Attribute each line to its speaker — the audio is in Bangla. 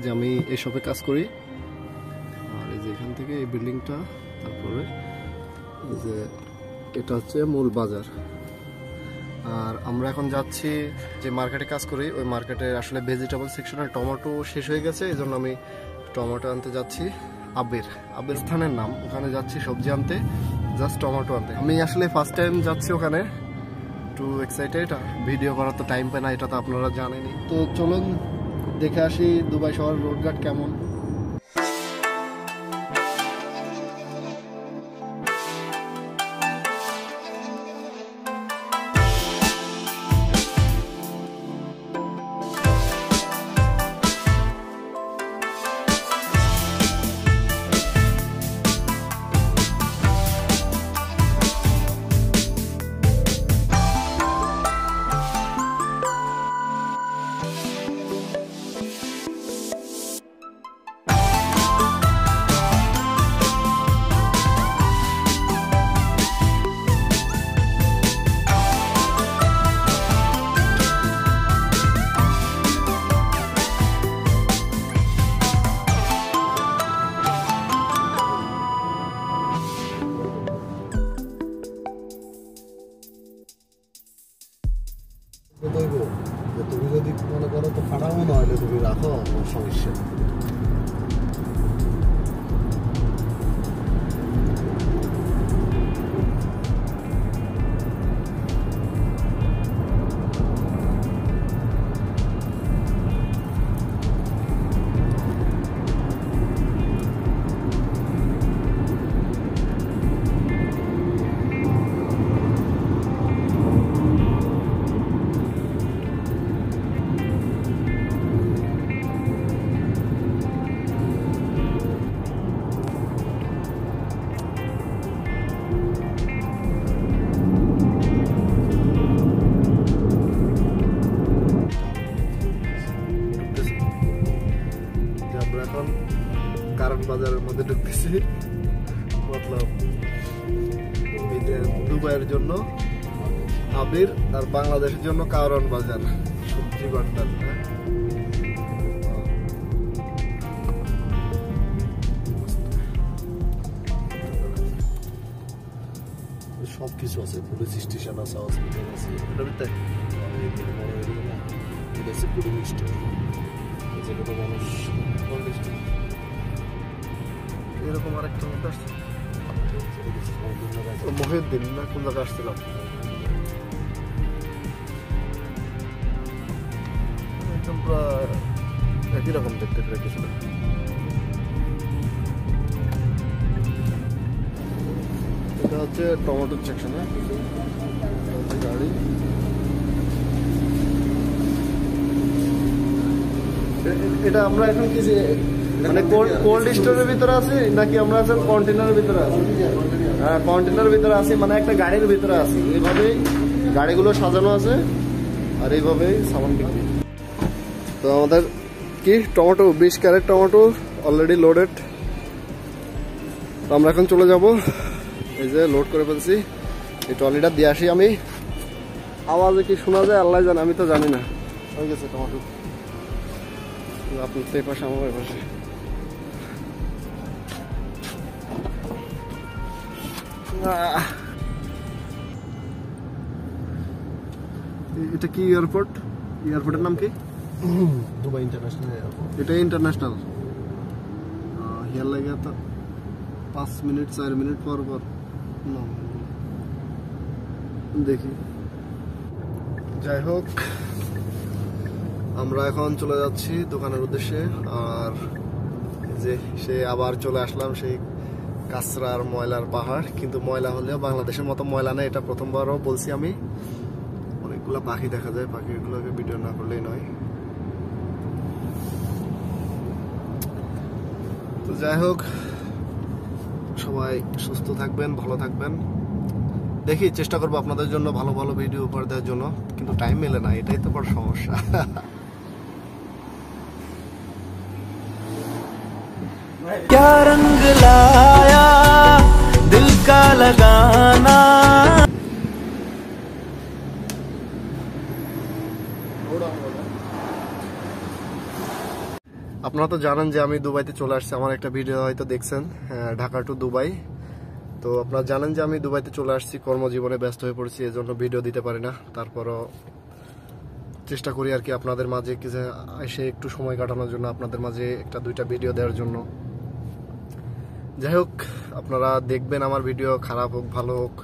Speaker 1: যে আমি এই শপে কাজ করি। আর এই যে এখান থেকে এই বিল্ডিংটা, তারপরে এই যে এটা হচ্ছে মূল বাজার। আর আমরা এখন যাচ্ছি যে মার্কেটে কাজ করি, ওই মার্কেটে আসলে ভেজিটেবল সেকশনের টমেটো শেষ হয়ে গেছে, এই জন্য আমি টমেটো আনতে যাচ্ছি। আবির স্থানের নাম, ওখানে যাচ্ছি সবজি আনতে, জাস্ট টমেটো আনতে। আমি আসলে ফার্স্ট টাইম যাচ্ছি ওখানে, একটু এক্সাইটেড। ভিডিও করার তো টাইম পাই না, এটা তো আপনারা জানেনই। তো চলুন দেখে আসি দুবাই শহর রোডঘাট কেমন।
Speaker 2: তুমি যদি মনে করো তো ফাটাবো, নইলে তুমি রাখো, সমস্যা। কারণ বাজারের মধ্যে ঢুকতেছি, মতলব দুবাইয়ের জন্য আবির আর বাংলাদেশের জন্য কারণ বাজার, সবজি ভান্ডার। সবকিছু আছে, পুলিশ স্টেশন আছে, হসপিটাল আছে, মানুষ
Speaker 1: এরকম আরেকটা মধ্যে আসছে মহিউদ্দিন না কোন জায়গায় আসছিলাম, একদম পুরো একই রকম দেখতে ফিরে কিছুটা। এটা হচ্ছে টমেটোর সেকশন, গাড়ি। এটা আমরা এখন কি মানে কোল্ড স্টোরের ভিতরে আছি নাকি আমরা আছেন কন্টেনারের ভিতরে আছি? হ্যাঁ, কন্টেনারের ভিতরে আছি, মানে একটা গাড়ির ভিতরে আছি। এইভাবেই গাড়িগুলো সাজানো আছে আর এইভাবেই সামান বিক্রি। তো আমাদের কি tomato 20 crate tomato already loaded. তো আমরা এখন চলে যাব, এই যে লোড করে ফেলছি। এই ট্রলিটা দিয়ে আসি আমি। আওয়াজে কি শোনা যায় আল্লাহ জানে, আমি তো জানি না। হয়ে গেছে টমেটো, আপনার তো এই পাশে, আমার পাশে। এটা কি এয়ারপোর্ট? এয়ারপোর্টের নাম কি?
Speaker 2: Dubai international airport.
Speaker 1: এটা ইন্টারন্যাশনাল। হিয়ার লাগে তো 5 মিনিট 4 মিনিট পর পর দেখি। যাই হোক, আমরা এখন চলে যাচ্ছি দোকানের উদ্দেশ্যে। আর যে সে আবার চলে আসলাম সেই কাঁচরার ময়লার পাহাড়, কিন্তু ময়লা হলেও বাংলাদেশের মতো ময়লা নেই, এটা প্রথমবারও বলছি আমি। অনেকগুলো পাখি দেখা যায়, পাখিগুলোকে ভিডিও না করলেই নয়। তো যাই হোক, সবাই সুস্থ থাকবেন, ভালো থাকবেন। দেখি চেষ্টা করবো আপনাদের জন্য ভালো ভালো ভিডিও উপহার দেওয়ার জন্য, কিন্তু টাইম মেলে না, এটাই তো বড় সমস্যা।
Speaker 3: क्या रंग लाया दिल का लगाना।
Speaker 1: আপনারা তো জানেন যে আমি দুবাইতে চলে আসছি, আমার একটা ভিডিও হয়তো দেখছেন, ঢাকা টু দুবাই। তো আপনারা জানেন যে আমি দুবাইতে চলে আসছি, কর্মজীবনে ব্যস্ত হয়ে পড়েছি, এজন্য ভিডিও দিতে পারি না। তারপরও চেষ্টা করি আর কি আপনাদের মাঝে কিছু এসে একটু সময় কাটানোর জন্য, আপনাদের মাঝে একটা দুইটা ভিডিও দেওয়ার জন্য। যাই হোক, আপনারা দেখবেন আমার ভিডিও, খারাপ হোক ভালো হোক